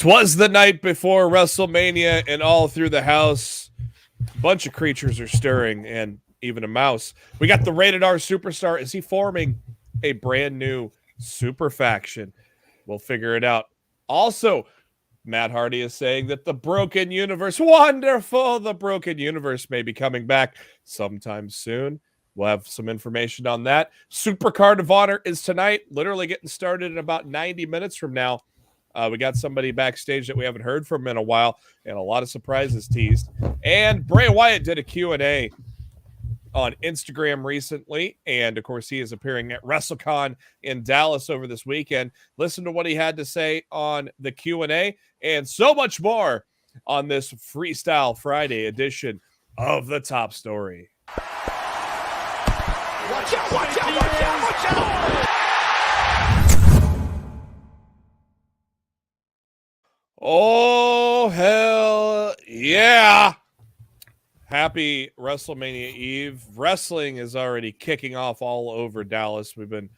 'Twas the night before WrestleMania, and all through the house, a bunch of creatures are stirring, and even a mouse. We got the Rated R Superstar. Is he forming a brand new super faction? We'll figure it out. Also, Matt Hardy is saying that the Broken Universe, wonderful, the Broken Universe may be coming back sometime soon. We'll have some information on that. Supercard of Honor is tonight, literally getting started in about 90 minutes from now. We got somebody backstage that we haven't heard from in a while, and a lot of surprises teased. And Bray Wyatt did a Q&A on Instagram recently, and of course he is appearing at WrestleCon in Dallas over this weekend. Listen to what he had to say on the Q&A and so much more on this Freestyle Friday edition of the Top Story. Watch out, watch out, watch out, watch out! Oh, hell yeah. Happy WrestleMania Eve. Wrestling is already kicking off all over Dallas. We've been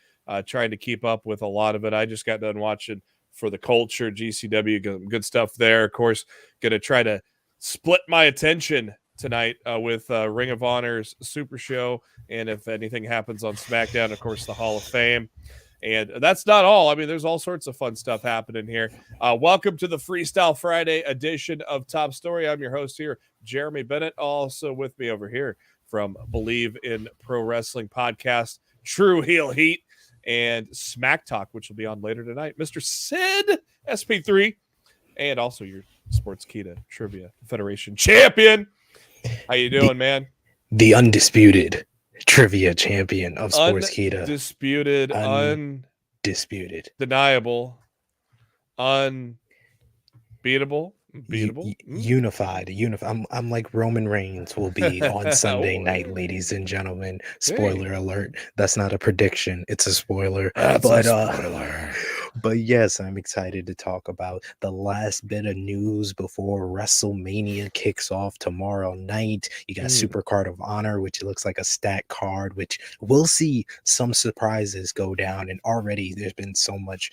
trying to keep up with a lot of it. I just got done watching For the Culture, GCW, good stuff there. Of course, going to try to split my attention tonight with Ring of Honor's Super Show. And if anything happens on SmackDown, of course, the Hall of Fame. And that's not all. I mean, there's all sorts of fun stuff happening here. Welcome to the Freestyle Friday edition of Top Story. I'm your host here, Jeremy Bennett. Also with me over here from Believe in Pro Wrestling podcast, True Heel Heat, and Smack Talk, which will be on later tonight, Mr. Sid SP3, and also your Sportskeeda Trivia Federation champion. How you doing, man? The undisputed trivia champion of Sportskeeda. Undisputed, undeniable, unbeatable, unified. I'm like Roman Reigns will be on Sunday night, ladies and gentlemen. Spoiler alert. That's not a prediction. It's a spoiler. That's a spoiler. But yes, I'm excited to talk about the last bit of news before WrestleMania kicks off tomorrow night. You got Supercard of Honor, which looks like a stat card, which we'll see some surprises go down. And already there's been so much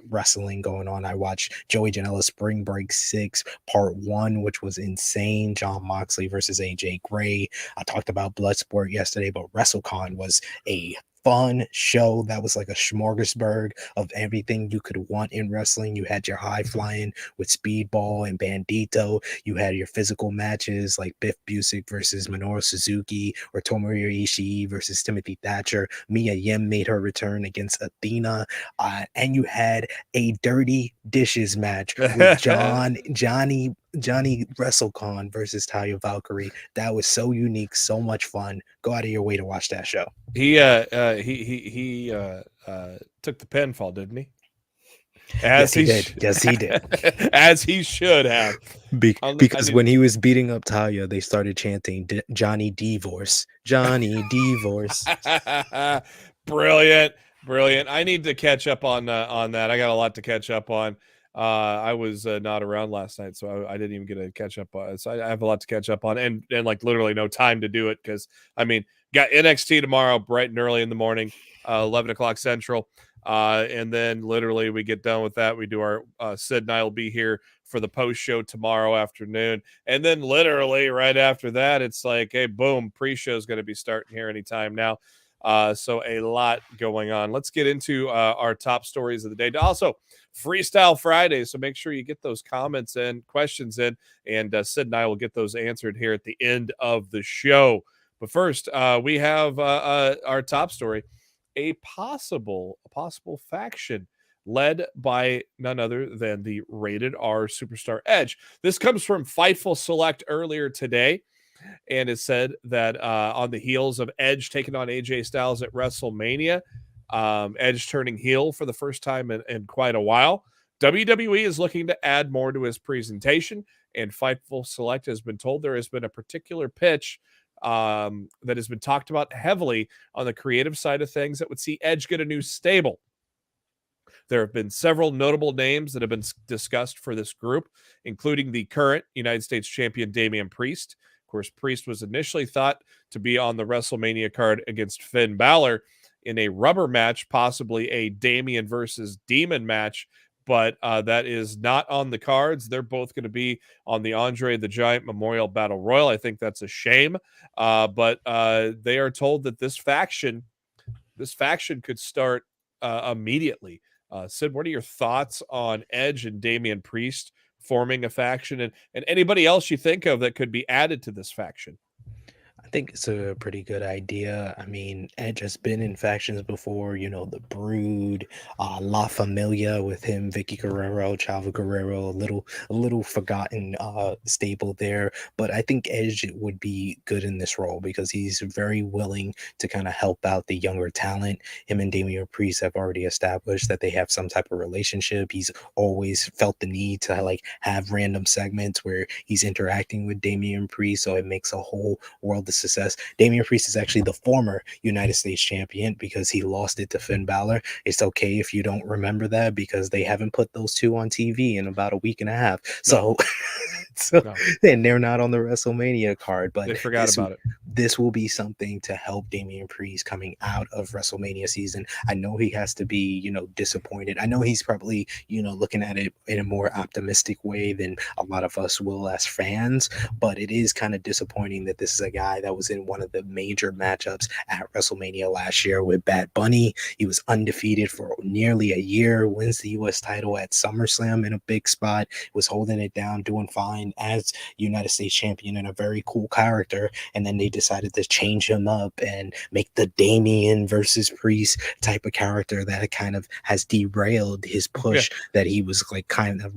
wrestling going on. I watched Joey Janela's Spring Break 6 Part 1, which was insane. Jon Moxley versus AJ Gray. I talked about Bloodsport yesterday, but WrestleCon was a fun show that was like a smorgasbord of everything you could want in wrestling. You had your high flying with Speedball and Bandito. You had your physical matches like Biff Busick versus Minoru Suzuki, or Tomohiro Ishii versus Timothy Thatcher. Mia Yim made her return against Athena, and you had a dirty dishes match with Johnny WrestleCon versus Taya Valkyrie. That was so unique, so much fun. Go out of your way to watch that show. He took the pinfall, didn't he? Yes, he did. As he should have. Because when he was beating up Taya, they started chanting Johnny Divorce. Johnny Divorce. Brilliant. I need to catch up on that. I got a lot to catch up on. I was not around last night, so I didn't even get to catch up on it. So I have a lot to catch up on, and like literally no time to do it, because I mean, got NXT tomorrow bright and early in the morning, 11 o'clock Central, and then literally we get done with that. We do our Sid and I will be here for the post show tomorrow afternoon, and then literally right after that, it's like, hey, boom, pre-show is going to be starting here anytime now. So a lot going on. Let's get into our top stories of the day. Also, Freestyle Friday, so make sure you get those comments and questions in, and Sid and I will get those answered here at the end of the show. But first, we have our top story, a possible faction led by none other than the Rated R Superstar Edge. This comes from Fightful Select earlier today. And it said that on the heels of Edge taking on AJ Styles at WrestleMania, Edge turning heel for the first time in quite a while, WWE is looking to add more to his presentation, and Fightful Select has been told there has been a particular pitch that has been talked about heavily on the creative side of things that would see Edge get a new stable. There have been several notable names that have been discussed for this group, including the current United States champion Damian Priest. Of course, Priest was initially thought to be on the WrestleMania card against Finn Balor in a rubber match, possibly a Damian versus Demon match, but that is not on the cards. They're both going to be on the Andre the Giant Memorial Battle Royal. I think that's a shame, but they are told that this faction could start immediately. Sid, what are your thoughts on Edge and Damian Priest forming a faction, and anybody else you think of that could be added to this faction? I think it's a pretty good idea. I mean, Edge has been in factions before, the Brood, La Familia with him, Vicky Guerrero, Chavo Guerrero, a little forgotten stable there. But I think Edge would be good in this role because he's very willing to kind of help out the younger talent. Him and Damian Priest have already established that they have some type of relationship. He's always felt the need to like have random segments where he's interacting with Damian Priest, so it makes a whole world of success. Damian Priest is actually the former United States champion because he lost it to Finn Balor. It's okay if you don't remember that because they haven't put those two on TV in about a week and a half. So, No. and they're not on the WrestleMania card, but They forgot about it. This will be something to help Damian Priest coming out of WrestleMania season. I know he has to be, disappointed. I know he's probably, looking at it in a more optimistic way than a lot of us will as fans, but it is kind of disappointing that this is a guy that was in one of the major matchups at WrestleMania last year with Bad Bunny. He was undefeated for nearly a year, wins the US title at SummerSlam in a big spot, was holding it down, doing fine as United States champion and a very cool character. And then they decided to change him up and make the Damian versus Priest type of character that kind of has derailed his push that he was like kind of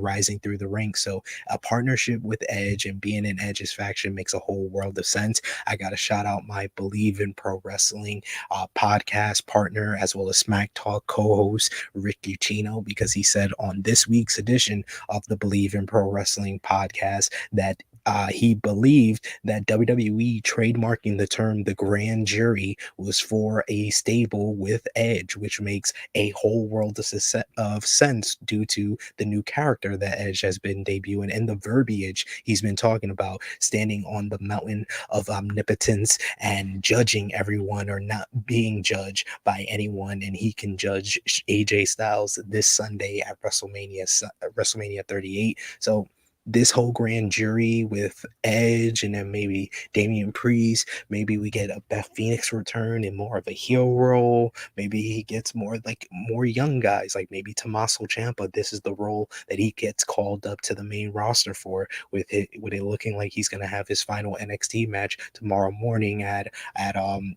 rising through the ranks. So a partnership with Edge and being in Edge's faction makes a whole world of sense. I gotta shout out my Believe in Pro Wrestling podcast partner as well as Smack Talk co-host Rick Ucchino, because he said on this week's edition of the Believe in Pro Wrestling podcast that he believed that WWE trademarking the term the grand jury was for a stable with Edge, which makes a whole world of sense due to the new character that Edge has been debuting and the verbiage he's been talking about, standing on the mountain of omnipotence and judging everyone or not being judged by anyone. And he can judge AJ Styles this Sunday at WrestleMania 38. So this whole grand jury with Edge and then maybe Damian Priest, maybe we get a Beth Phoenix return in more of a heel role. Maybe he gets more young guys, like maybe Tommaso Ciampa. This is the role that he gets called up to the main roster for, with it looking like he's gonna have his final NXT match tomorrow morning at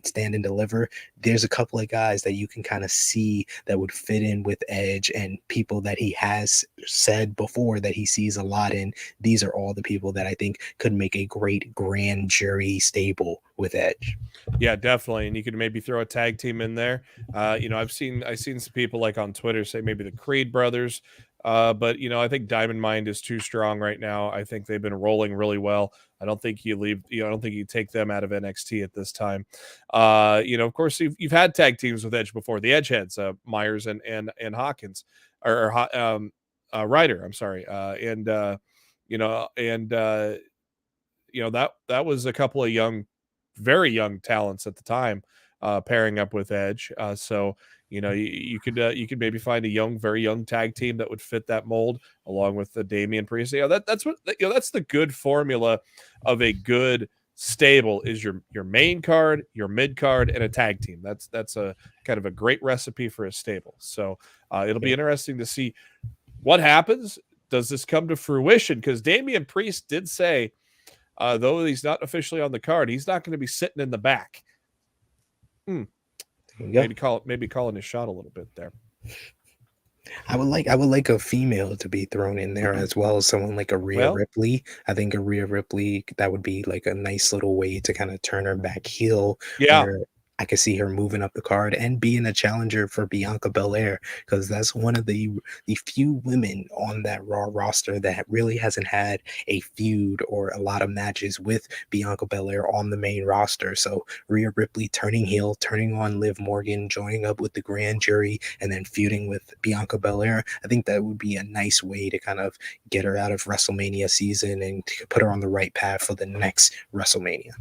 Stand and Deliver. There's a couple of guys that you can kind of see that would fit in with Edge and people that he has said before that he sees a lot in. These are all the people that I think could make a great grand jury stable with Edge. Yeah, definitely. And you could maybe throw a tag team in there. I've seen some people like on Twitter say maybe the Creed brothers. But I think Diamond Mind is too strong right now. I think they've been rolling really well. I don't think I don't think you take them out of NXT at this time. Of course you've had tag teams with Edge before. The Edgeheads, Myers and Hawkins Ryder. I'm sorry. That was a couple of very young talents at the time, pairing up with Edge. So you could maybe find a very young tag team that would fit that mold along with the Damian Priest. That's the good formula of a good stable is your main card, your mid card, and a tag team. That's a kind of a great recipe for a stable. So it'll be interesting to see what happens. Does this come to fruition? Because Damian Priest did say, though he's not officially on the card, he's not going to be sitting in the back. Maybe calling his shot a little bit there. I would like a female to be thrown in there as well. Someone like a Rhea Ripley. I think a Rhea Ripley, that would be like a nice little way to kind of turn her back heel. Yeah. I could see her moving up the card and being a challenger for Bianca Belair, because that's one of the few women on that Raw roster that really hasn't had a feud or a lot of matches with Bianca Belair on the main roster. So Rhea Ripley turning heel, turning on Liv Morgan, joining up with the grand jury, and then feuding with Bianca Belair. I think that would be a nice way to kind of get her out of WrestleMania season and put her on the right path for the next WrestleMania.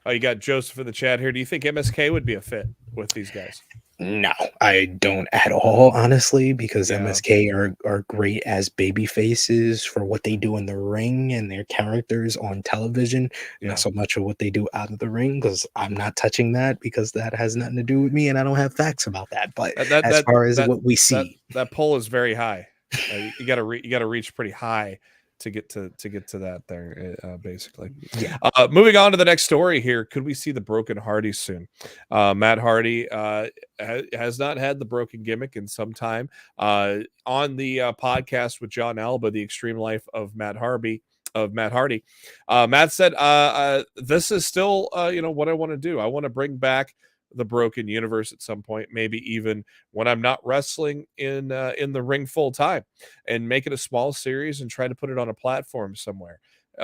Oh, you got Joseph in the chat here. Do you think MSK would be a fit with these guys? No, I don't at all, honestly, because Yeah, MSK are great as baby faces for what they do in the ring and their characters on television, not yeah. so much of what they do out of the ring, because I'm not touching that because that has nothing to do with me and I don't have facts about that. But That that as that far as that what we that see, that pole is very high. You got to you got to reach pretty high to get to that there, basically. yeah. Moving on to the next story here. Could we see the Broken Hardy soon? Matt Hardy has not had the broken gimmick in some time. On the podcast with John Alba, The Extreme Life of Matt Hardy. Matt said, "This is still, what I want to do. I want to bring back the broken universe at some point, maybe even when I'm not wrestling in the ring full time, and make it a small series and try to put it on a platform somewhere."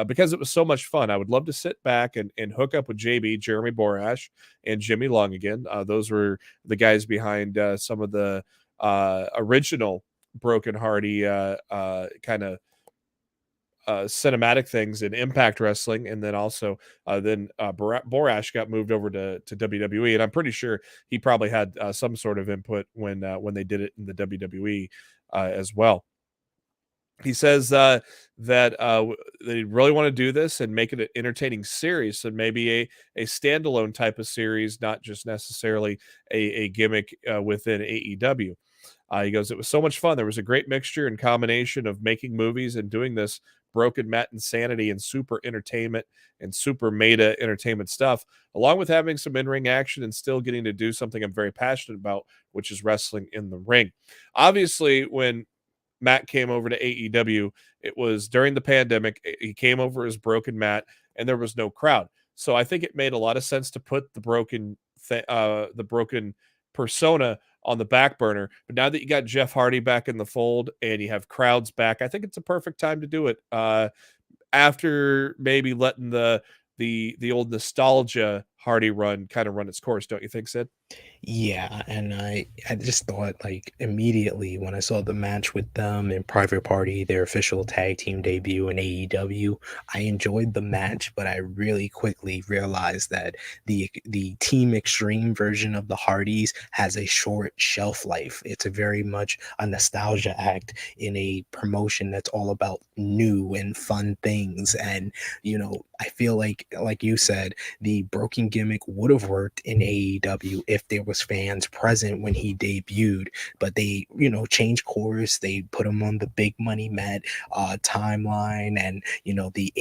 Because it was so much fun. I would love to sit back and hook up with JB, Jeremy Borash, and Jimmy Long again. Those were the guys behind some of the original Broken Hardy kind of cinematic things in Impact Wrestling, and then also Borash got moved over to WWE, and I'm pretty sure he probably had some sort of input when they did it in the WWE as well. He says that they really want to do this and make it an entertaining series, so maybe a standalone type of series, not just necessarily a gimmick within AEW. He goes, "It was so much fun. There was a great mixture and combination of making movies and doing this broken mat insanity and super entertainment and super meta entertainment stuff, along with having some in-ring action and still getting to do something I'm very passionate about, which is wrestling in the ring." Obviously, when Matt came over to AEW, it was during the pandemic. He came over as Broken Matt, and there was no crowd. So I think it made a lot of sense to put the broken persona on the back burner. But now that you got Jeff Hardy back in the fold and you have crowds back, I think it's a perfect time to do it. After maybe letting the old nostalgia Hardy run kind of run its course, don't you think, Sid? Yeah, and I just thought like immediately when I saw the match with them in Private Party, their official tag team debut in AEW, I enjoyed the match, but I really quickly realized that the Team Extreme version of the Hardys has a short shelf life. It's a very much a nostalgia act in a promotion that's all about new and fun things. And I feel like you said, the broken gimmick would have worked in AEW if there was fans present when he debuted, but they changed course. They put him on the big money Matt timeline, and the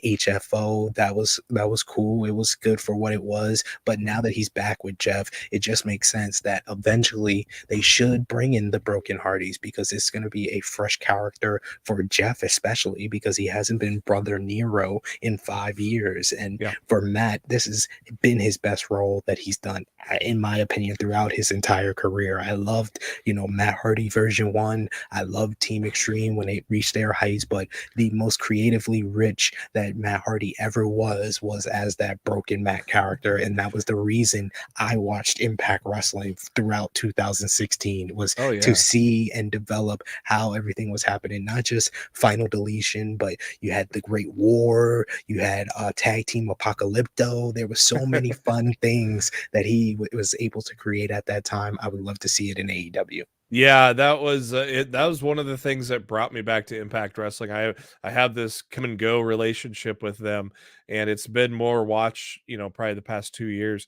HFO, that was cool. It was good for what it was, but now that he's back with Jeff, it just makes sense that eventually they should bring in the Broken Hardys, because it's going to be a fresh character for Jeff, especially because he hasn't been Brother Nero in 5 years. And Yeah. for Matt, this has been his best role that he's done, in my opinion, throughout his entire career. I loved, Matt Hardy version one. I loved Team Extreme when they reached their heights, but the most creatively rich that Matt Hardy ever was as that broken Matt character. And that was the reason I watched Impact Wrestling throughout 2016, was Oh to yeah. see and develop how everything was happening, not just Final Deletion, but you had the Great War, you had Tag Team Apocalypto. There were so many fun things that he was able to create at that time. I would love to see it in AEW. Yeah, that was it. That was one of the things that brought me back to Impact Wrestling. I have this come and go relationship with them, and it's been more watch, probably the past 2 years,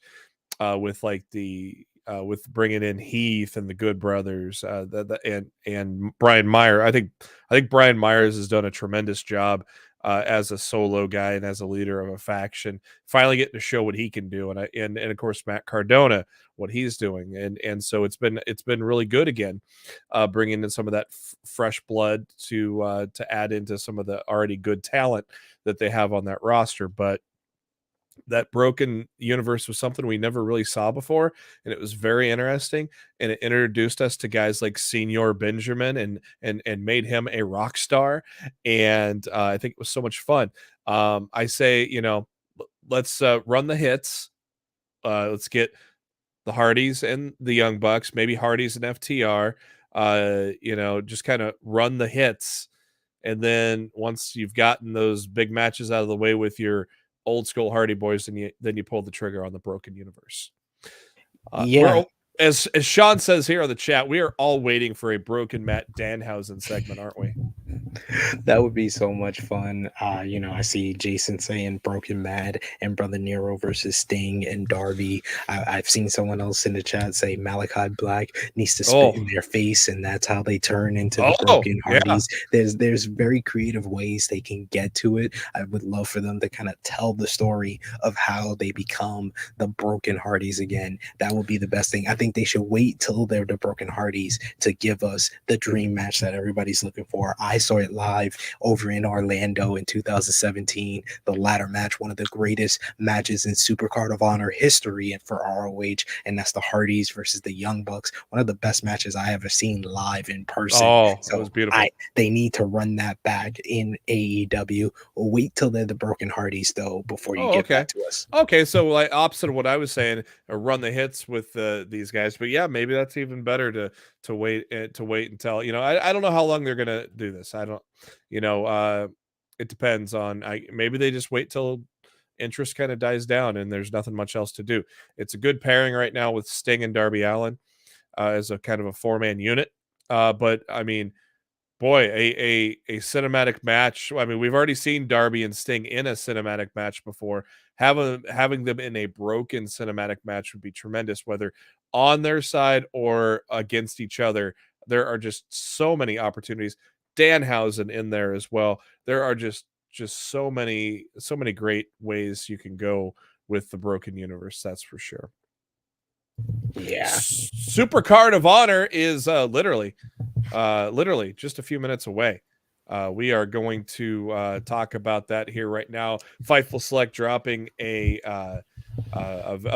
with like with bringing in Heath and the Good Brothers, and Brian Meyer. I think Brian Myers has done a tremendous job as a solo guy and as a leader of a faction. Finally getting to show what he can do, and of course Matt Cardona, what he's doing, and so it's been really good again, bringing in some of that fresh blood to add into some of the already good talent that they have on that roster, but that broken universe was something we never really saw before, and it was very interesting, and it introduced us to guys like Senior Benjamin, and made him a rock star, and I think it was so much fun. I say, let's run the hits. Let's get the Hardys and the Young Bucks, maybe Hardys and FTR, just kind of run the hits, and then once you've gotten those big matches out of the way with your old school Hardy Boys, then you pull the trigger on the broken universe. We're Yeah. As Sean says here on the chat, we are all waiting for a broken Matt Danhausen segment, aren't we? That would be so much fun. I see Jason saying Broken Mad and Brother Nero versus Sting and Darby. I've seen someone else in the chat say Malachi Black needs to spit in their face, and that's how they turn into the Broken yeah. Hardys. There's very creative ways they can get to it. I would love for them to kind of tell the story of how they become the Broken Hardys again. That would be the best thing. I think they should wait till they're the Broken Hardys to give us the dream match that everybody's looking for. I saw it live over in Orlando in 2017. The ladder match, one of the greatest matches in Supercard of Honor history and for ROH, and that's the Hardys versus the Young Bucks. One of the best matches I ever seen live in person. Oh, so it was beautiful. They need to run that back in AEW. Wait till they're the Broken Hardys though before you get back to us. Okay, so like opposite of what I was saying, run the hits with these guys. But yeah, maybe that's even better to wait until I don't know how long they're gonna do this. I don't it depends on maybe they just wait till interest kind of dies down and there's nothing much else to do. It's a good pairing right now with Sting and Darby Allin as a kind of a 4-man unit. But I mean, boy, a cinematic match. I mean, we've already seen Darby and Sting in a cinematic match before. Having them in a broken cinematic match would be tremendous, whether on their side or against each other. There are just so many opportunities. Danhausen in there as well. There are just so many great ways you can go with the broken universe. That's for sure. Yeah. Supercard of Honor is literally just a few minutes away. We are going to talk about that here right now. Fightful Select dropping a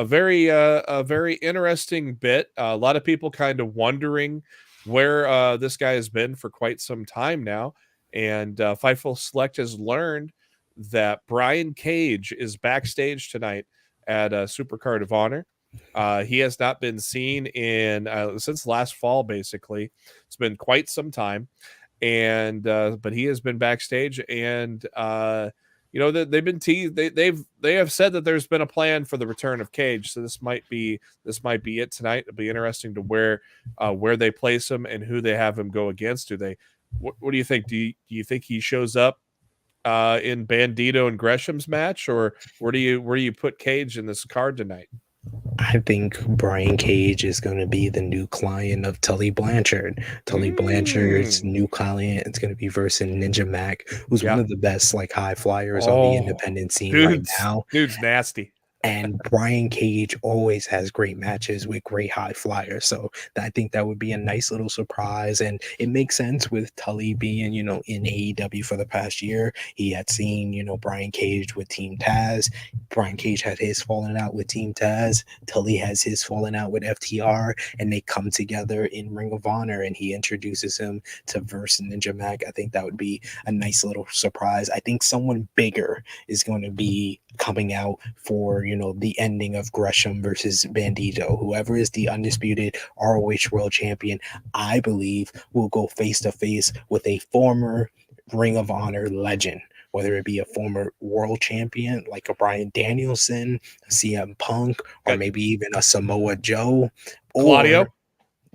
very interesting bit. A lot of people kind of wondering where this guy has been for quite some time now, and Fightful Select has learned that Brian Cage is backstage tonight at Supercard of Honor. He has not been seen in since last fall. Basically, it's been quite some time, and but he has been backstage, and they've been teased. They have said that there's been a plan for the return of Cage, so this might be it tonight. It'll be interesting to where they place him and who they have him go against. What do you think? Do you think he shows up in Bandito and Gresham's match, or where do you put Cage in this card tonight? I think Brian Cage is going to be the new client of Tully Blanchard. Tully Blanchard's new client is going to be versus Ninja Mac, who's one of the best high flyers on the independent scene right now. Dude's nasty. And Brian Cage always has great matches with great high flyers. So I think that would be a nice little surprise. And it makes sense with Tully being, in AEW for the past year. He had seen, Brian Cage with Team Taz. Brian Cage had his falling out with Team Taz. Tully has his falling out with FTR. And they come together in Ring of Honor and he introduces him to verse Ninja Mac. I think that would be a nice little surprise. I think someone bigger is going to be coming out for the ending of Gresham versus Bandito. Whoever is the undisputed ROH world champion, I believe, will go face to face with a former Ring of Honor legend, whether it be a former world champion like a Bryan Danielson, a CM Punk, or maybe even a Samoa Joe, or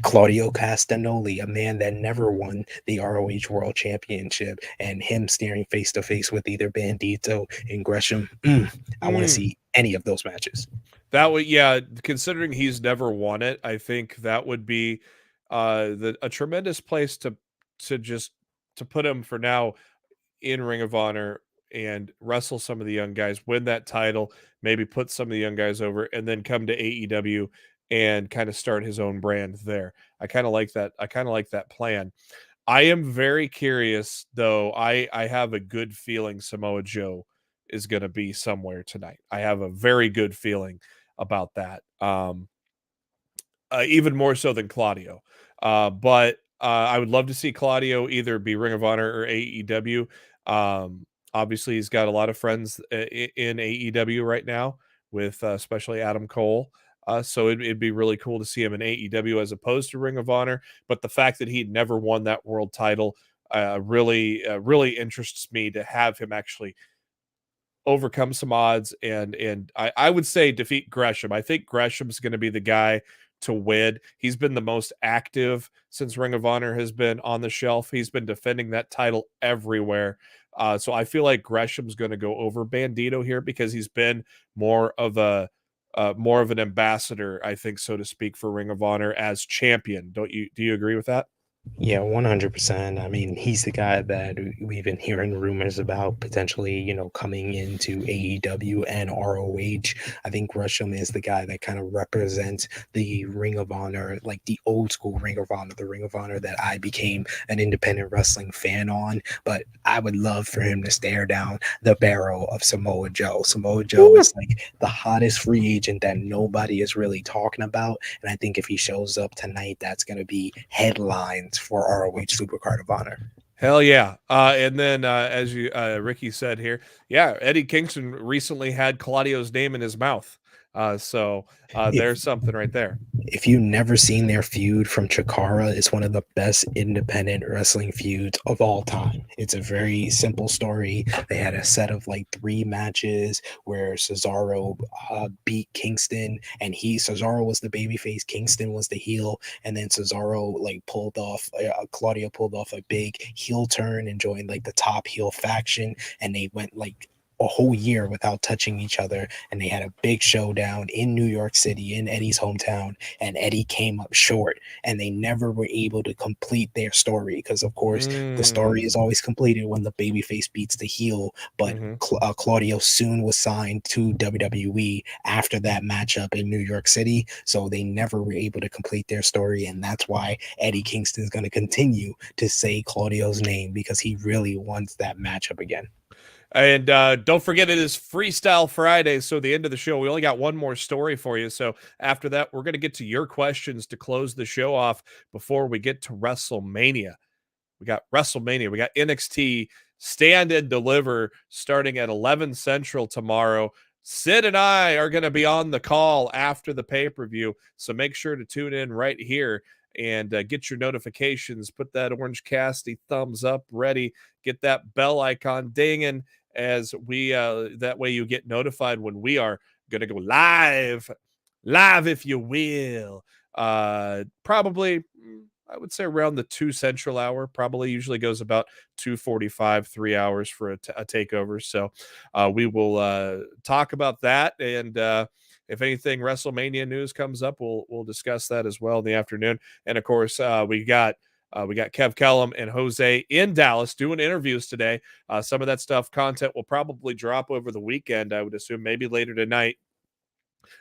Claudio Castagnoli, a man that never won the ROH World Championship, and him staring face to face with either Bandito and Gresham. I want to see any of those matches. That would, considering he's never won it, I think that would be a tremendous place to put him for now in Ring of Honor and wrestle some of the young guys, win that title, maybe put some of the young guys over, and then come to AEW and kind of start his own brand there. I kind of like that. I kind of like that plan. I am very curious, though. I have a good feeling Samoa Joe is going to be somewhere tonight. I have a very good feeling about that. Even more so than Claudio. But I would love to see Claudio either be Ring of Honor or AEW. Obviously, he's got a lot of friends in AEW right now, with especially Adam Cole. So it'd be really cool to see him in AEW as opposed to Ring of Honor. But the fact that he'd never won that world title really interests me to have him actually overcome some odds and I would say defeat Gresham. I think Gresham's going to be the guy to win. He's been the most active since Ring of Honor has been on the shelf. He's been defending that title everywhere. So I feel like Gresham's going to go over Bandito here because he's been more of an ambassador, I think, so to speak, for Ring of Honor as champion. Do you agree with that? Yeah, 100%. I mean, he's the guy that we've been hearing rumors about potentially, coming into AEW and ROH. I think Gresham is the guy that kind of represents the Ring of Honor, like the old school Ring of Honor, the Ring of Honor that I became an independent wrestling fan on. But I would love for him to stare down the barrel of Samoa Joe. Samoa Joe is like the hottest free agent that nobody is really talking about. And I think if he shows up tonight, that's going to be headlines for ROH Supercard of Honor. Hell yeah. And then as Ricky said here, yeah, Eddie Kingston recently had Claudio's name in his mouth. So there's something right there. If you've never seen their feud from Chikara, it's one of the best independent wrestling feuds of all time. It's a very simple story. They had a set of like 3 matches where Cesaro beat Kingston, and Cesaro was the babyface, Kingston was the heel, and then Cesaro Claudio pulled off a big heel turn and joined like the top heel faction, and they went like a whole year without touching each other, and they had a big showdown in New York City in Eddie's hometown, and Eddie came up short, and they never were able to complete their story because of course the story is always completed when the babyface beats the heel. But Claudio soon was signed to WWE after that matchup in New York City, so they never were able to complete their story, and that's why Eddie Kingston is going to continue to say Claudio's name because he really wants that matchup again. And don't forget, it is Freestyle Friday. So the end of the show, we only got one more story for you. So after that, we're going to get to your questions to close the show off before we get to WrestleMania. We got WrestleMania. We got NXT Stand and Deliver starting at 11 Central tomorrow. Sid and I are going to be on the call after the pay-per-view. So make sure to tune in right here and get your notifications. Put that orange casty thumbs up ready. Get that bell icon dinging as we that way you get notified when we are going to go live, if you will. Probably, I would say around the 2 Central hour. Probably usually goes about 2:45, 3 hours for a takeover. So we will talk about that, and if anything WrestleMania news comes up, we'll discuss that as well in the afternoon. And of course, we got Kev Kellum and Jose in Dallas doing interviews today. Some of that content will probably drop over the weekend. I would assume maybe later tonight.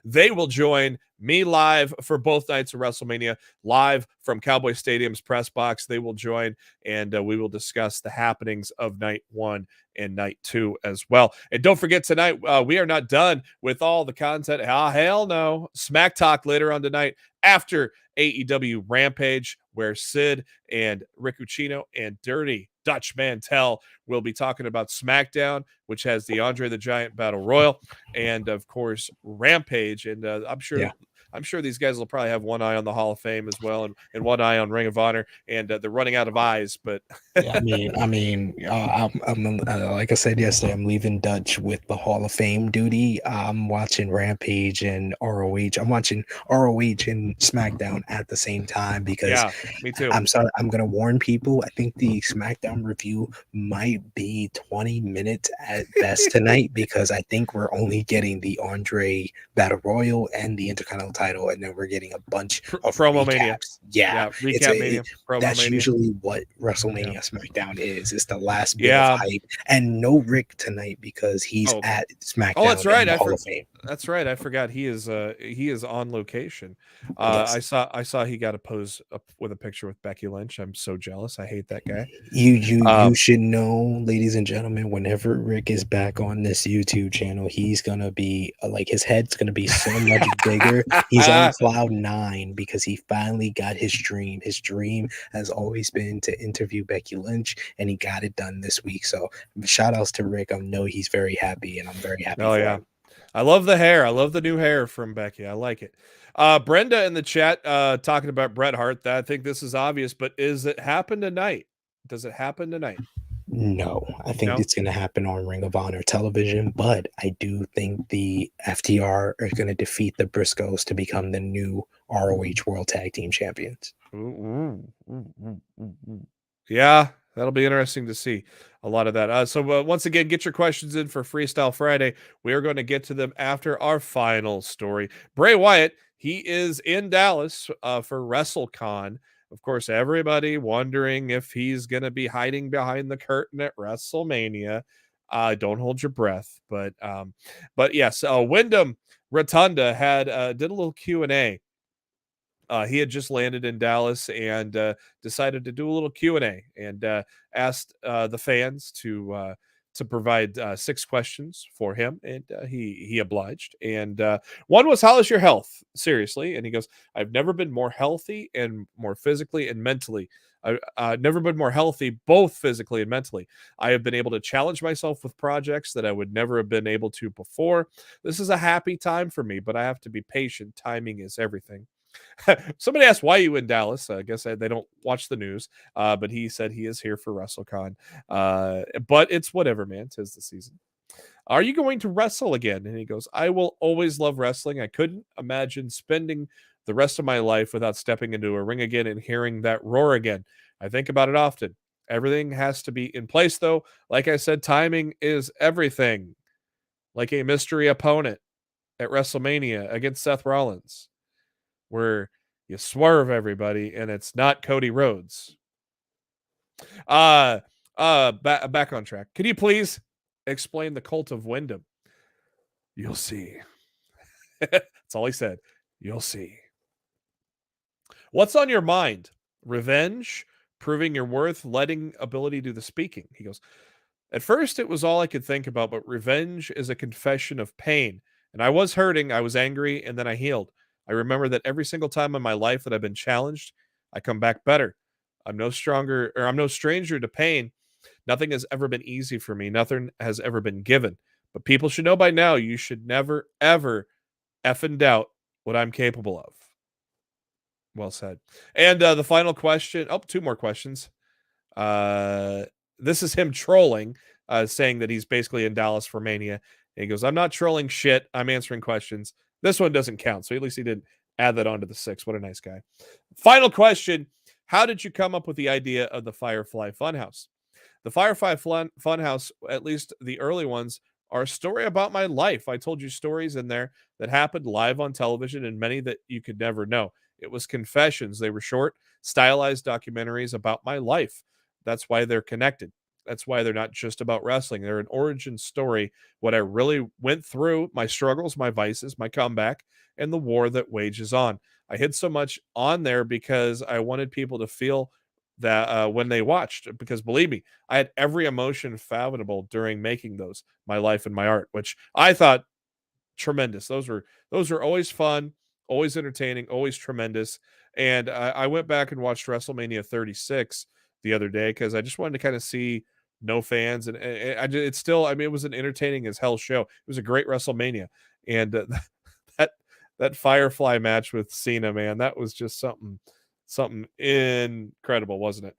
They will join me live for both nights of WrestleMania, live from Cowboy Stadium's press box. They will join, and we will discuss the happenings of night 1 and night 2 as well. And don't forget, tonight, we are not done with all the content. Hell no. Smack Talk later on tonight after AEW Rampage, where Sid and Rick Ucchino and Dirty Dutch Mantel will be talking about SmackDown, which has the Andre the Giant Battle Royal, and of course Rampage. And I'm sure these guys will probably have one eye on the Hall of Fame as well, and one eye on Ring of Honor. And they're running out of eyes, but I'm like I said yesterday, I'm leaving Dutch with the Hall of Fame duty. I'm watching Rampage and ROH. I'm watching ROH and SmackDown at the same time because me too. I'm sorry, I'm gonna warn people. I think the SmackDown review might be 20 minutes at best tonight because I think we're only getting the Andre Battle Royal and the Intercontinental title, and then we're getting a bunch of Promo recaps. Mania. Recap Mania. That's usually what WrestleMania SmackDown is. It's the last bit of hype, and no Rick tonight because he's at SmackDown. Oh, that's right. Hall of Fame. That's right. I forgot he is on location. Yes. I saw he got a pose up with a picture with Becky Lynch. I'm so jealous. I hate that guy. You should know, ladies and gentlemen, whenever Rick is back on this YouTube channel, he's gonna be like his head's gonna be so much bigger. He's on cloud 9 because he finally got his dream. His dream has always been to interview Becky Lynch, and he got it done this week. So shout outs to Rick. I know he's very happy, and I'm very happy for him. I love the hair. I love the new hair from Becky. I like it. Brenda in the chat talking about Bret Hart. I think this is obvious, but is it happen tonight? Does it happen tonight? No, I think it's going to happen on Ring of Honor television, but I do think the FTR are going to defeat the Briscoes to become the new ROH World Tag Team Champions. Yeah, that'll be interesting to see a lot of that. So once again, get your questions in for Freestyle Friday. We are going to get to them after our final story. Bray Wyatt, he is in Dallas for WrestleCon. Of course, everybody wondering if he's going to be hiding behind the curtain at WrestleMania. Don't hold your breath, but yes, Wyndham Rotunda had did a little Q&A. He had just landed in Dallas and decided to do a little Q&A and asked the fans to provide 6 questions for him, and he obliged. And one was, "How is your health?" Seriously, and he goes, "I've never been more healthy and more physically and mentally. I've never been more healthy, both physically and mentally. I have been able to challenge myself with projects that I would never have been able to before. This is a happy time for me, but I have to be patient. Timing is everything." Somebody asked, "Why are you in Dallas?" I guess they don't watch the news, but he said he is here for WrestleCon. But it's whatever, man. 'Tis the season. "Are you going to wrestle again?" And he goes, "I will always love wrestling. I couldn't imagine spending the rest of my life without stepping into a ring again and hearing that roar again. I think about it often. Everything has to be in place, though. Like I said, timing is everything. Like a mystery opponent at WrestleMania against Seth Rollins, where you swerve everybody and it's not Cody Rhodes." Back on track. "Could you please explain the cult of Wyndham?" "You'll see." That's all he said. "You'll see." "What's on your mind? Revenge, proving your worth, letting ability do the speaking?" He goes, "At first it was all I could think about, but revenge is a confession of pain. And I was hurting, I was angry, and then I healed. I remember that every single time in my life that I've been challenged, I come back better. I'm no stranger to pain. Nothing has ever been easy for me. Nothing has ever been given. But people should know by now, you should never, ever effing doubt what I'm capable of." Well said. And the final question. Oh, 2 more questions. This is him trolling, saying that he's basically in Dallas for Mania. And he goes, "I'm not trolling shit. I'm answering questions. This one doesn't count." So at least he didn't add that onto the 6. What a nice guy. Final question. "How did you come up with the idea of the Firefly Funhouse?" The Firefly Funhouse, at least the early ones, are a story about my life. I told you stories in there that happened live on television and many that you could never know. It was confessions. They were short, stylized documentaries about my life. That's why they're connected. That's why they're not just about wrestling. They're an origin story, what I really went through, my struggles, my vices, my comeback, and the war that wages on. I hid so much on there because I wanted people to feel that when they watched, because believe me, I had every emotion fathomable during making those, my life and my art, which I thought tremendous. Those were always fun, always entertaining, always tremendous. And I went back and watched WrestleMania 36 the other day because I just wanted to kind of see no fans, and it's still, I mean, it was an entertaining as hell show. It was a great WrestleMania, and that that Firefly match with Cena, man, that was just something incredible, wasn't it?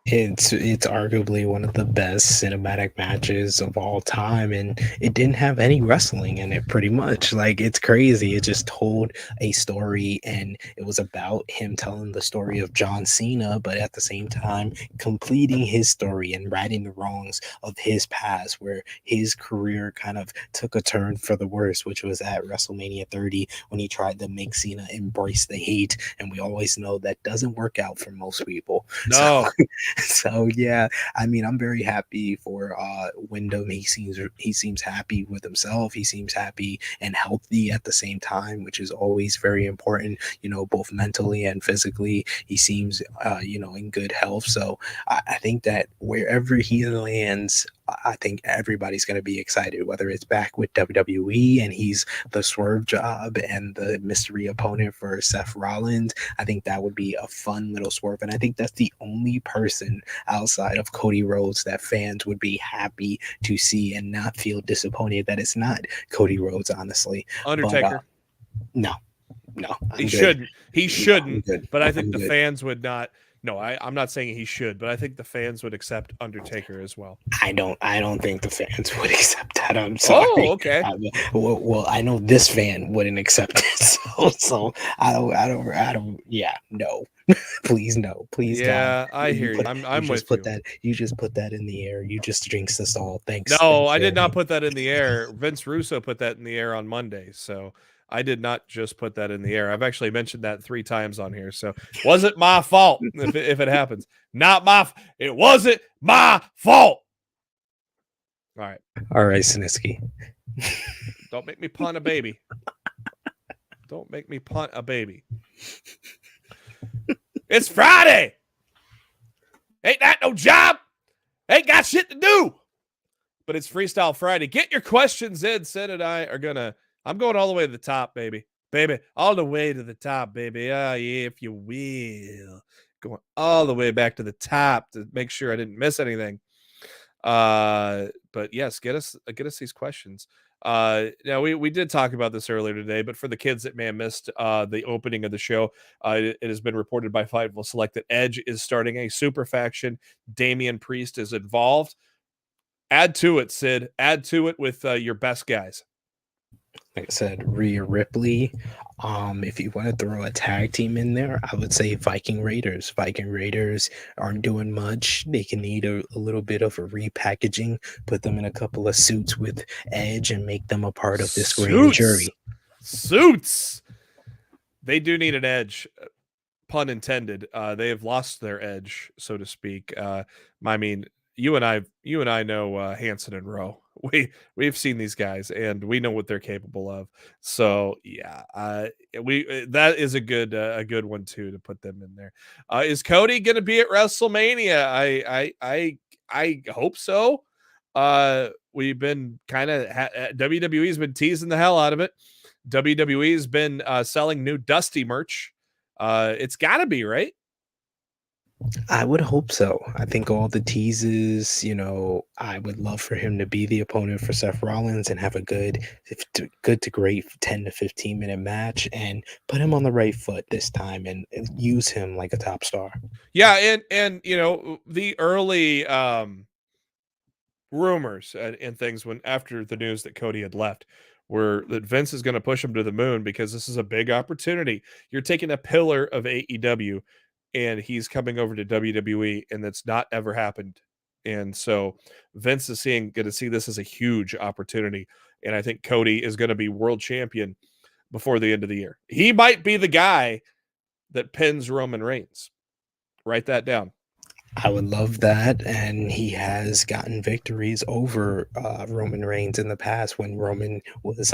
It's arguably one of the best cinematic matches of all time, and it didn't have any wrestling in it. Pretty much, like, it's crazy. It just told a story, and it was about him telling the story of John Cena, but at the same time completing his story and righting the wrongs of his past, where his career kind of took a turn for the worse, which was at WrestleMania 30 when he tried to make Cena embrace the hate, and we always know that doesn't work out for most people. No. So yeah, I mean, I'm very happy for Wyndham. He seems happy with himself. He seems happy and healthy at the same time, which is always very important. You know, both mentally and physically, he seems in good health. So I think that wherever he lands, I think everybody's going to be excited, whether it's back with WWE and he's the swerve job and the mystery opponent for Seth Rollins. I think that would be a fun little swerve. And I think that's the only person outside of Cody Rhodes that fans would be happy to see and not feel disappointed that it's not Cody Rhodes, honestly. Undertaker. But, no. He shouldn't. He shouldn't. But I think the good. fans would not No, I'm not saying he should, but I think the fans would accept Undertaker as well. I don't think the fans would accept that. I'm Oh, sorry. okay. Well, I know this fan wouldn't accept it. So yeah, no. Please no. Please God. Yeah, I hear you. I'm with you. You just put that in the air. You just jinxed us all. Thanks. No, Thanks, I did not Jeremy. put that in the air. Vince Russo put that in the air on Monday, so I did not just put that in the air. I've actually mentioned that 3 times on here, so wasn't my fault if it happens. Not my. It wasn't my fault. All right. All right, Sinitsky. Don't make me punt a baby. Don't make me punt a baby. It's Friday. Ain't that no job? Ain't got shit to do. But it's Freestyle Friday. Get your questions in. Sid and I are gonna. I'm going all the way to the top, baby. Baby, all the way to the top, baby. Ah, yeah, if you will. Going all the way back to the top to make sure I didn't miss anything. But yes, get us these questions. Now we did talk about this earlier today, but for the kids that may have missed the opening of the show, it has been reported by Fightful Select that Edge is starting a super faction. Damian Priest is involved. Add to it, Sid. Add to it with your best guys. Like I said, Rhea Ripley. If you want to throw a tag team in there, I would say Viking Raiders. Viking Raiders aren't doing much. They can need a little bit of a repackaging. Put them in a couple of suits with Edge and make them a part of this grand jury. Suits. They do need an edge. Pun intended. They have lost their edge, so to speak. I mean, you and I know Hanson and Rowe. We've seen these guys and we know what they're capable of. So yeah, that is a good one too to put them in there. Is Cody going to be at WrestleMania? I hope so. We've been kind of WWE's been teasing the hell out of it. WWE's been selling new Dusty merch. It's got to be, right? I would hope so. I think all the teases, I would love for him to be the opponent for Seth Rollins and have a good to great 10 to 15 minute match and put him on the right foot this time and use him like a top star. Yeah, and the early rumors and things when after the news that Cody had left were that Vince is going to push him to the moon because this is a big opportunity. You're taking a pillar of AEW and he's coming over to WWE, and that's not ever happened. And so Vince is going to see this as a huge opportunity. And I think Cody is going to be world champion before the end of the year. He might be the guy that pins Roman Reigns. Write that down. I would love that. And he has gotten victories over Roman Reigns in the past when Roman was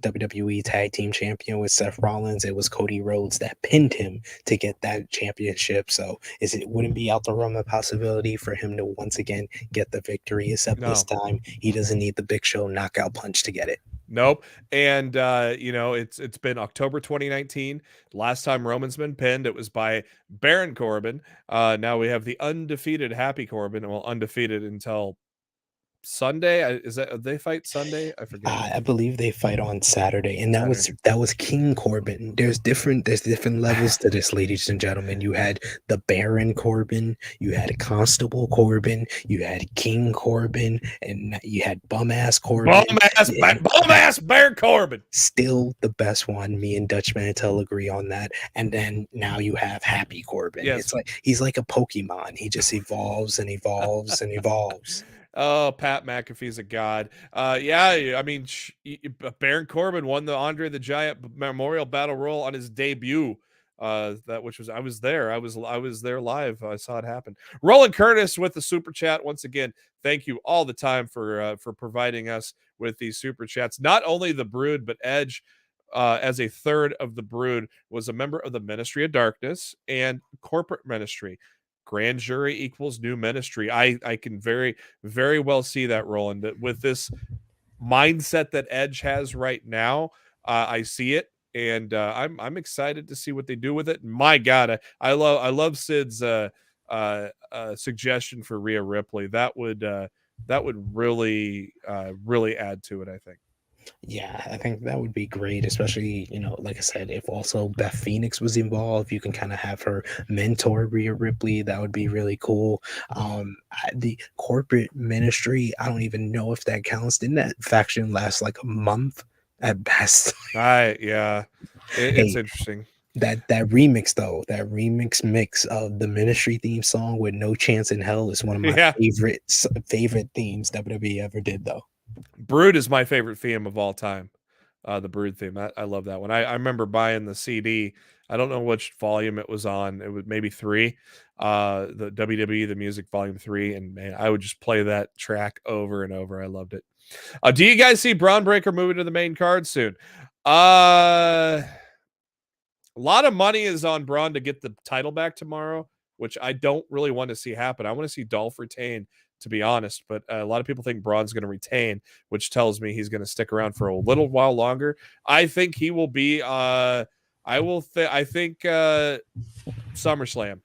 WWE Tag Team Champion with Seth Rollins. It was Cody Rhodes that pinned him to get that championship. So wouldn't be out the realm of possibility for him to once again get the victory, except this time he doesn't need the Big Show knockout punch to get it. Nope. And it's been October 2019. Last time Roman's been pinned, it was by Baron Corbin. Now we have the undefeated Happy Corbin. Well, undefeated until Sunday. They fight Sunday? I forget. I believe they fight on Saturday, and that was King Corbin. There's different levels to this, ladies and gentlemen. You had the Baron Corbin, you had Constable Corbin, you had King Corbin, and you had bum ass Corbin. Bum ass Baron Corbin. Still the best one. Me and Dutch Mantel agree on that. And then now you have Happy Corbin. Yes. It's like he's like a Pokemon. He just evolves and evolves and evolves. Oh, Pat McAfee's a god. I mean, Baron Corbin won the Andre the Giant Memorial Battle Royal on his debut. I was there. I was there live. I saw it happen. Roland Curtis with the super chat once again. Thank you all the time for providing us with these super chats. Not only the Brood, but Edge, as a third of the Brood, was a member of the Ministry of Darkness and Corporate Ministry. Grand jury equals new ministry. I can very, very well see that, Roland, that with this mindset that Edge has right now, I see it, and I'm excited to see what they do with it. My God, I love Sid's suggestion for Rhea Ripley. That would really add to it, I think. Yeah, I think that would be great, especially, like I said, if also Beth Phoenix was involved, you can kind of have her mentor Rhea Ripley. That would be really cool. The corporate ministry, I don't even know if that counts. Didn't that faction last like a month at best? Yeah, it's Hey, interesting. that remix though, that remix mix of the ministry theme song with No Chance in Hell is one of my Yeah, favorite themes WWE ever did though. Brood is my favorite theme of all time. The Brood theme. I love that one. I remember buying the CD. I don't know which volume it was on. It was maybe 3. The WWE the Music Volume 3, and man, I would just play that track over and over. I loved it. Do you guys see Braun Breaker moving to the main card soon? A lot of money is on Braun to get the title back tomorrow, which I don't really want to see happen. I want to see Dolph retain, to be honest, but a lot of people think Braun's going to retain, which tells me he's going to stick around for a little while longer. I think he will be. I think SummerSlam.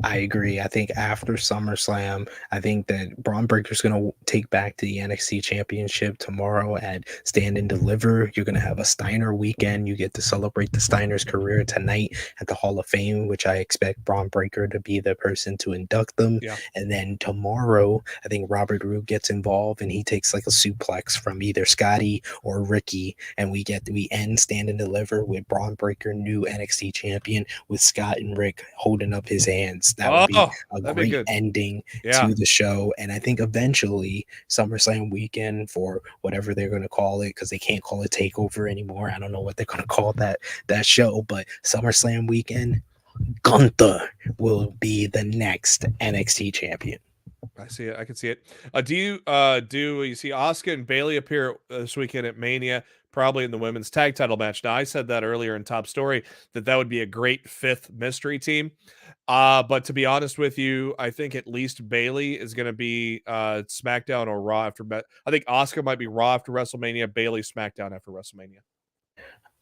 I agree. I think after SummerSlam, I think that Braun Breaker's going to take back the NXT Championship tomorrow at Stand and Deliver. You're going to have a Steiner weekend. You get to celebrate the Steiner's career tonight at the Hall of Fame, which I expect Braun Breaker to be the person to induct them. Yeah. And then tomorrow, I think Robert Roode gets involved and he takes like a suplex from either Scotty or Ricky. And we end Stand and Deliver with Braun Breaker, new NXT champion, with Scott and Rick holding up his hands. That would be a great ending to the show. And I think eventually SummerSlam weekend, for whatever they're going to call it, because they can't call it TakeOver anymore. I don't know what they're going to call that show, but SummerSlam weekend, Gunther will be the next NXT champion. I see it. I can see it. Do you see Asuka and Bayley appear this weekend at Mania? Probably in the women's tag title match. Now, I said that earlier in Top Story that would be a great 5th mystery team. But to be honest with you, I think at least Bayley is going to be SmackDown or Raw after. I think Asuka might be Raw after WrestleMania. Bayley SmackDown after WrestleMania.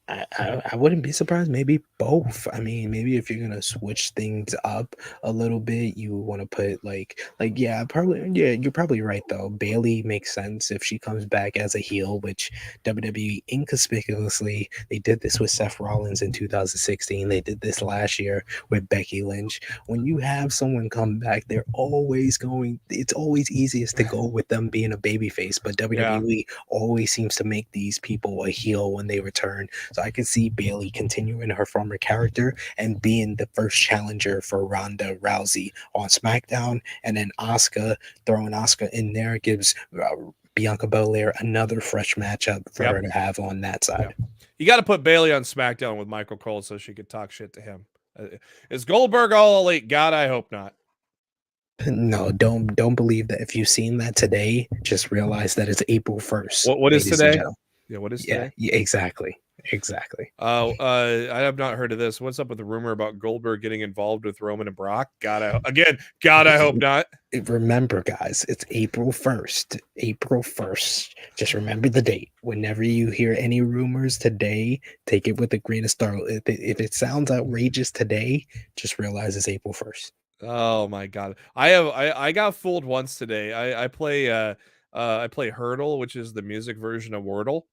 I wouldn't be surprised. Maybe both. I mean, maybe if you're gonna switch things up a little bit, you want to put yeah, you're probably right though. Bailey makes sense if she comes back as a heel, which WWE inconspicuously they did this with Seth Rollins in 2016. They did this last year with Becky Lynch. When you have someone come back, they're always going. It's always easiest to go with them being a babyface, but WWE always seems to make these people a heel when they return. So I can see Bayley continuing her former character and being the first challenger for Ronda Rousey on SmackDown, and then throwing Asuka in there gives Bianca Belair another fresh matchup for her to have on that side. Yep. You got to put Bayley on SmackDown with Michael Cole so she could talk shit to him. Is Goldberg all elite? God, I hope not. No, don't believe that. If you've seen that today, just realize that it's April 1st. What is today? Yeah, what is today? Yeah, exactly. I have not heard of this. What's up with the rumor about Goldberg getting involved with Roman and Brock? God, I hope not. Remember, guys, it's April 1st. April 1st. Just remember the date. Whenever you hear any rumors today, take it with a grain of salt. If it sounds outrageous today, just realize it's April 1st. Oh my God. I got fooled once today. I play Hurdle, which is the music version of Wordle.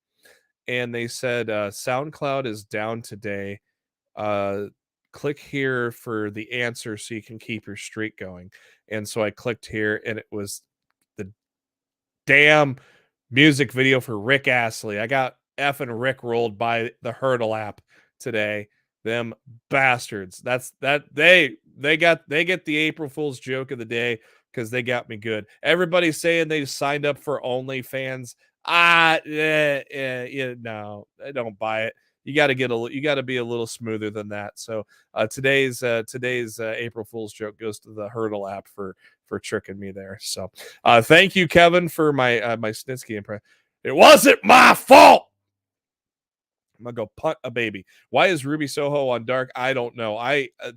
And they said SoundCloud is down today. Click here for the answer so you can keep your streak going. And so I clicked here, and it was the damn music video for Rick Astley. I got effing Rick rolled by the Hurdle app today. Them bastards. They get the April Fool's joke of the day because they got me good. Everybody's saying they signed up for OnlyFans. No, I don't buy it. You got to be a little smoother than that. So today's April Fool's joke goes to the Hurdle app for tricking me there. So thank you, Kevin, for my Snitsky impression. It wasn't my fault. I'm gonna go punt a baby. Why is Ruby Soho on Dark? I don't know.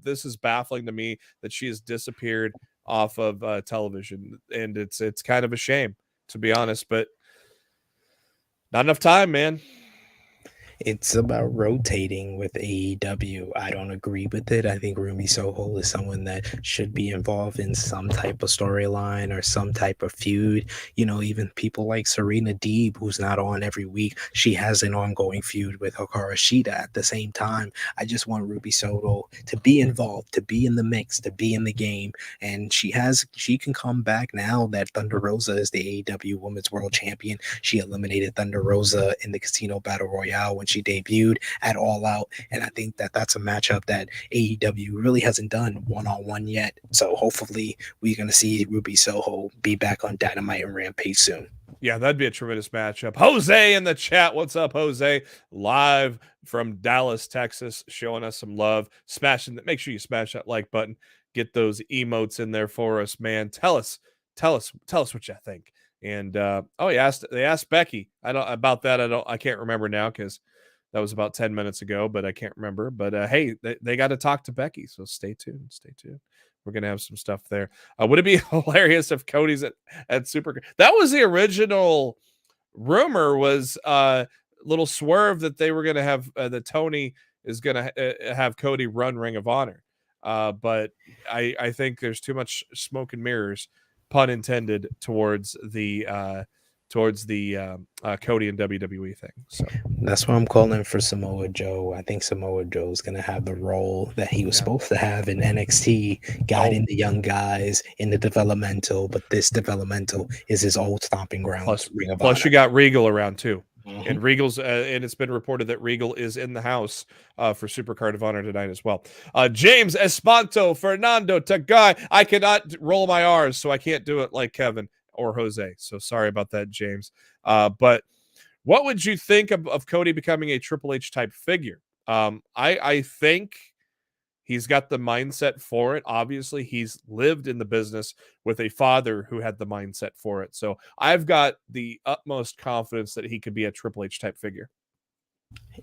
This is baffling to me that she has disappeared off of television, and it's kind of a shame, to be honest. But not enough time, man. It's about rotating with AEW. I don't agree with it. I think Rumi Soho is someone that should be involved in some type of storyline or some type of feud. You know, even people like Serena Deeb, who's not on every week, she has an ongoing feud with Hikaru Shida at the same time. I just want Ruby Soho to be involved, to be in the mix, to be in the game. And she can come back now that Thunder Rosa is the AEW Women's World Champion. She eliminated Thunder Rosa in the Casino Battle Royale when she debuted at All Out, and I think that that's a matchup that AEW really hasn't done one-on-one yet. So hopefully we're going to see Ruby Soho be back on Dynamite and Rampage soon. Yeah, that'd be a tremendous matchup. Jose in the chat. What's up, Jose? Live from Dallas, Texas, showing us some love. Make sure you smash that like button. Get those emotes in there for us, man. Tell us what you think. And they asked Becky. I can't remember now because that was about 10 minutes ago, but I can't remember. But hey, they got to talk to Becky, so stay tuned. Stay tuned. We're gonna have some stuff there. Would it be hilarious if Cody's at Super? That was the original rumor. Was little swerve that they were gonna have that Tony is gonna have Cody run Ring of Honor. But I think there's too much smoke and mirrors, pun intended, towards the Cody and WWE thing. So that's why I'm calling for Samoa Joe. I think Samoa Joe is going to have the role that he was supposed to have in NXT, guiding the young guys in the developmental. But this developmental is his old stomping ground. Plus you got Regal around too. Mm-hmm. And Regal's and it's been reported that Regal is in the house for Supercard of Honor tonight as well. James Espanto, Fernando Tagai. I cannot roll my R's, so I can't do it like Kevin or Jose. So sorry about that, James. But what would you think of Cody becoming a Triple H type figure? I think he's got the mindset for it. Obviously, he's lived in the business with a father who had the mindset for it. So I've got the utmost confidence that he could be a Triple H type figure.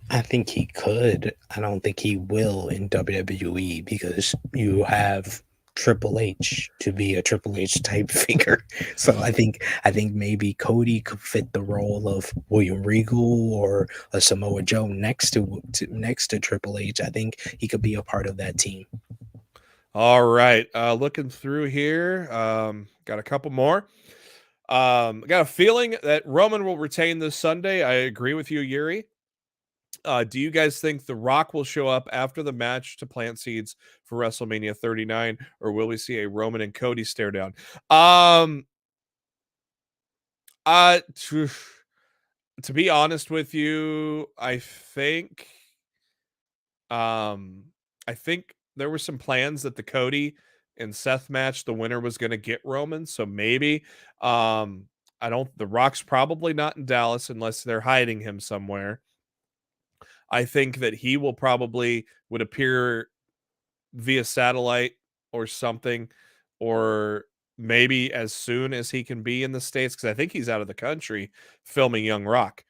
I think he could. I don't think he will in WWE because you have Triple H to be a Triple H type figure. So I think maybe Cody could fit the role of William Regal or a Samoa Joe next to Triple H. I think he could be a part of that team. All right. Looking through here, got a couple more. Got a feeling that Roman will retain this Sunday. I agree with you, Yuri. Do you guys think The Rock will show up after the match to plant seeds for WrestleMania 39, or will we see a Roman and Cody stare down? To be honest with you, I think there were some plans that the Cody and Seth match, the winner was going to get Roman, so maybe The Rock's probably not in Dallas unless they're hiding him somewhere. I think that he would appear via satellite or something, or maybe as soon as he can be in the States, because I think he's out of the country filming Young Rock.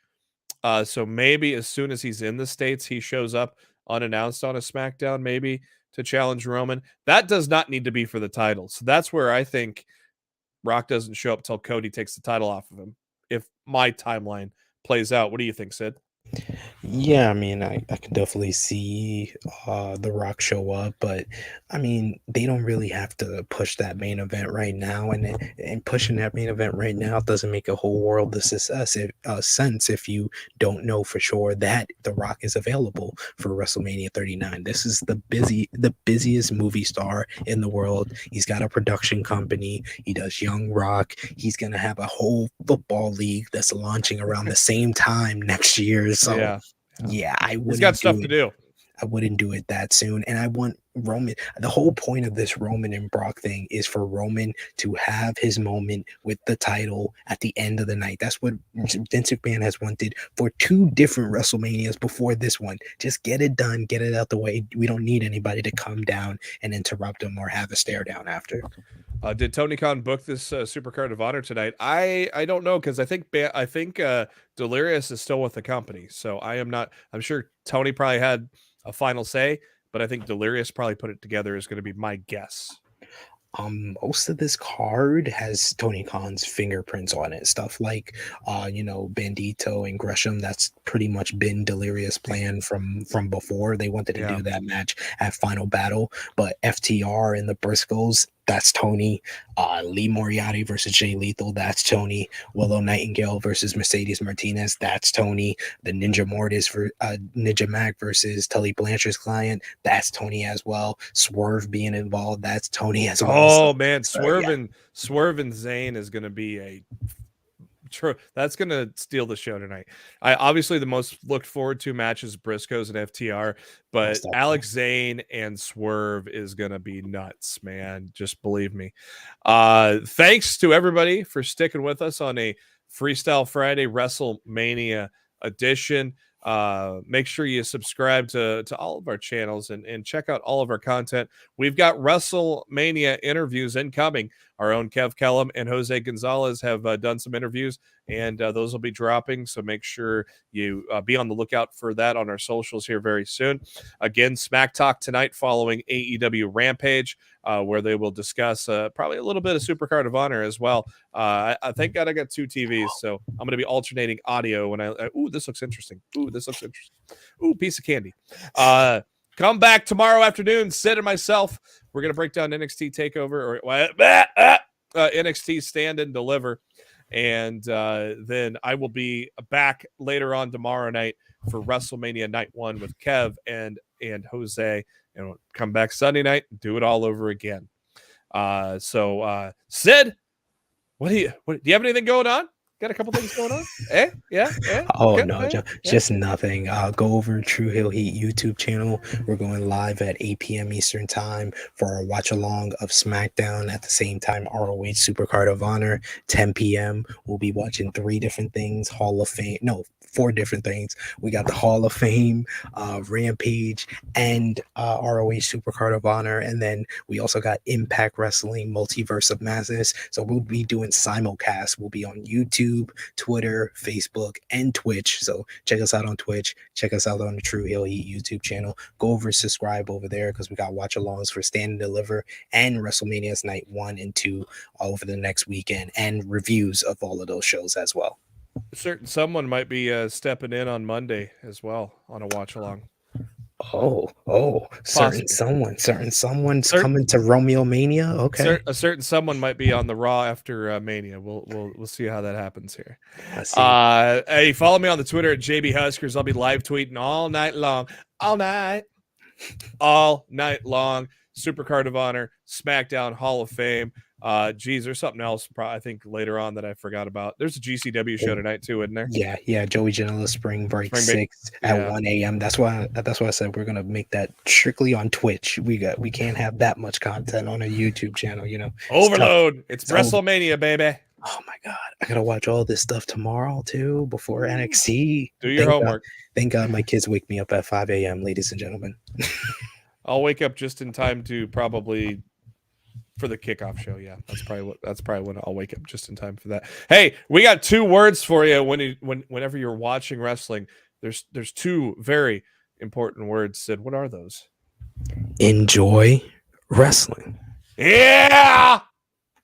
So maybe as soon as he's in the States, he shows up unannounced on a SmackDown, maybe to challenge Roman. That does not need to be for the title. So that's where I think Rock doesn't show up till Cody takes the title off of him. If my timeline plays out, what do you think, Sid? Yeah, I mean, I could definitely see The Rock show up, but I mean, they don't really have to push that main event right now, and pushing that main event right now doesn't make a whole world of sense if you don't know for sure that The Rock is available for WrestleMania 39. This is the busiest movie star in the world. He's got a production company. He does Young Rock. He's gonna have a whole football league that's launching around the same time next year. So yeah, he's got stuff to do. I wouldn't do it that soon. And I want Roman. The whole point of this Roman and Brock thing is for Roman to have his moment with the title at the end of the night. That's what Vince McMahon has wanted for 2 different WrestleManias before this one. Just get it done, get it out the way. We don't need anybody to come down and interrupt him or have a stare down after. Did Tony Khan book this Supercard of Honor tonight? I don't know, because I think Delirious is still with the company, so I'm sure Tony probably had a final say, but I think Delirious probably put it together is going to be my guess. Most of this card has Tony Khan's fingerprints on it. Stuff like Bandito and Gresham, that's pretty much been Delirious' plan from before. They wanted to do that match at Final Battle, but FTR and the Briscoes, that's Tony. Lee Moriarty versus Jay Lethal, that's Tony. Willow Nightingale versus Mercedes Martinez, that's Tony. The Ninja Mortis for Ninja Mac versus Tully Blanchard's client, that's Tony as well. Swerve being involved, that's Tony as well. Oh man, Swerve and Zayn is going to be a true. That's going to steal the show tonight. I obviously the most looked forward to matches Briscoes and FTR, but Alex Zane and Swerve is going to be nuts, man. Just believe me. Thanks to everybody for sticking with us on a Freestyle Friday WrestleMania edition. Make sure you subscribe to all of our channels and check out all of our content. We've got WrestleMania interviews incoming. Our own Kev Kellum and Jose Gonzalez have done some interviews, and those will be dropping. So make sure you be on the lookout for that on our socials here very soon. Again, Smack Talk tonight following AEW Rampage, where they will discuss probably a little bit of Supercard of Honor as well. I thank God I got 2 TVs, so I'm going to be alternating audio when ooh, this looks interesting. Ooh, this looks interesting. Ooh, piece of candy. Come back tomorrow afternoon. Sid and myself, we're going to break down NXT TakeOver or NXT Stand and Deliver. And then I will be back later on tomorrow night for WrestleMania Night 1 with Kev and Jose. And we'll come back Sunday night and do it all over again. So Sid, do you have anything going on? Got a couple things going on? Yeah. Oh, okay. No, just nothing. Go over True Hill Heat YouTube channel. We're going live at 8 p.m. Eastern time for our watch along of SmackDown. At the same time, ROH Supercard of Honor, 10 p.m. We'll be watching 3 different things. 4 different things. We got the Hall of Fame, Rampage, and ROH Supercard of Honor. And then we also got Impact Wrestling, Multiverse of Madness. So we'll be doing simulcast. We'll be on YouTube, Twitter, Facebook, and Twitch. So check us out on Twitch. Check us out on the True Hill Heat YouTube channel. Go over, subscribe over there, because we got watch alongs for Stand and Deliver and WrestleMania's Night 1 and 2 all over the next weekend, and reviews of all of those shows as well. Certain someone might be stepping in on Monday as well on a watch along. Certain someone's coming to Romeo Mania. Okay, a certain someone might be on the Raw after Mania. We'll see how that happens here. Hey, follow me on the Twitter at JB Huskers. I'll be live tweeting all night long. Supercard of Honor, SmackDown, Hall of Fame. There's something else I think later on that I forgot about. There's a GCW show tonight too, isn't there? Yeah. Joey Janela Spring Break 6 at 1 a.m. That's why I said we're gonna make that strictly on Twitch. We can't have that much content on a YouTube channel, Overload. It's WrestleMania, baby. Oh my God, I gotta watch all this stuff tomorrow too before NXT. Do your homework. Thank God my kids wake me up at 5 a.m., ladies and gentlemen. I'll wake up just in time to probably for the kickoff show. Yeah, that's probably when I'll wake up just in time for that. Hey, we got 2 words for you whenever you're watching wrestling. There's 2 very important words. Sid, what are those? Enjoy wrestling. Yeah.